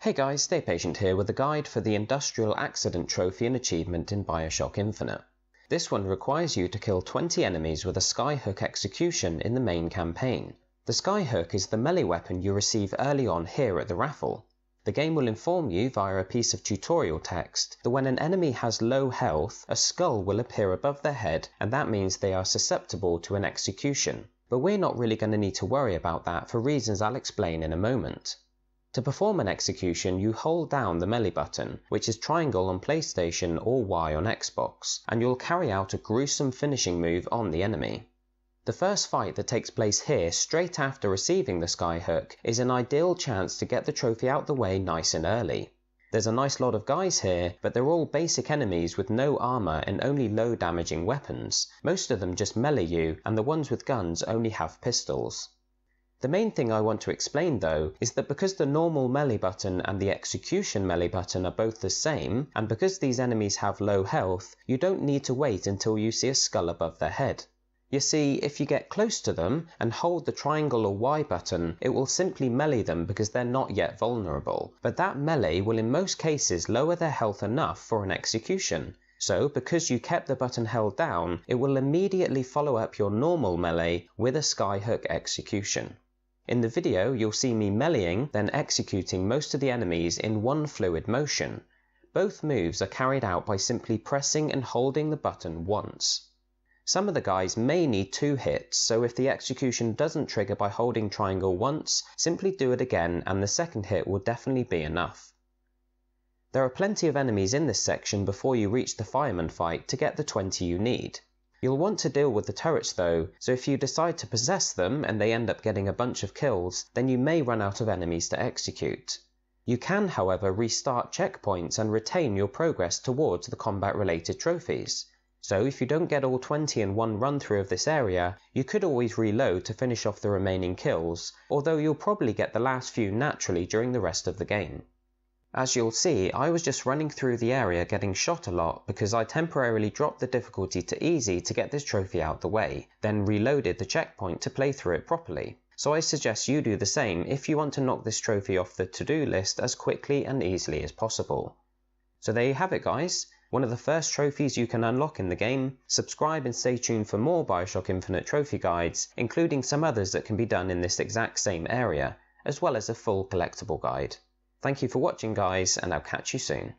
Hey guys, Stay Patient here with a guide for the Industrial Accident Trophy and Achievement in Bioshock Infinite. This one requires you to kill 20 enemies with a skyhook execution in the main campaign. The skyhook is the melee weapon you receive early on here at the raffle. The game will inform you via a piece of tutorial text that when an enemy has low health, a skull will appear above their head, and that means they are susceptible to an execution. But we're not really going to need to worry about that for reasons I'll explain in a moment. To perform an execution, you hold down the melee button, which is triangle on PlayStation or Y on Xbox, and you'll carry out a gruesome finishing move on the enemy. The first fight that takes place here straight after receiving the skyhook is an ideal chance to get the trophy out the way nice and early. There's a nice lot of guys here, but they're all basic enemies with no armor and only low damaging weapons. Most of them just melee you, and the ones with guns only have pistols. The main thing I want to explain though is that because the normal melee button and the execution melee button are both the same, and because these enemies have low health, you don't need to wait until you see a skull above their head. You see, if you get close to them and hold the triangle or Y button, it will simply melee them because they're not yet vulnerable, but that melee will in most cases lower their health enough for an execution. So, because you kept the button held down, it will immediately follow up your normal melee with a skyhook execution. In the video, you'll see me meleeing, then executing most of the enemies in one fluid motion. Both moves are carried out by simply pressing and holding the button once. Some of the guys may need 2 hits, so if the execution doesn't trigger by holding triangle once, simply do it again and the second hit will definitely be enough. There are plenty of enemies in this section before you reach the fireman fight to get the 20 you need. You'll want to deal with the turrets though, so if you decide to possess them and they end up getting a bunch of kills, then you may run out of enemies to execute. You can, however, restart checkpoints and retain your progress towards the combat-related trophies. So if you don't get all 20 in one run-through of this area, you could always reload to finish off the remaining kills, although you'll probably get the last few naturally during the rest of the game. As you'll see, I was just running through the area getting shot a lot because I temporarily dropped the difficulty to easy to get this trophy out the way, then reloaded the checkpoint to play through it properly. So I suggest you do the same if you want to knock this trophy off the to-do list as quickly and easily as possible. So there you have it guys, one of the first trophies you can unlock in the game. Subscribe and stay tuned for more Bioshock Infinite trophy guides, including some others that can be done in this exact same area, as well as a full collectible guide. Thank you for watching guys, and I'll catch you soon.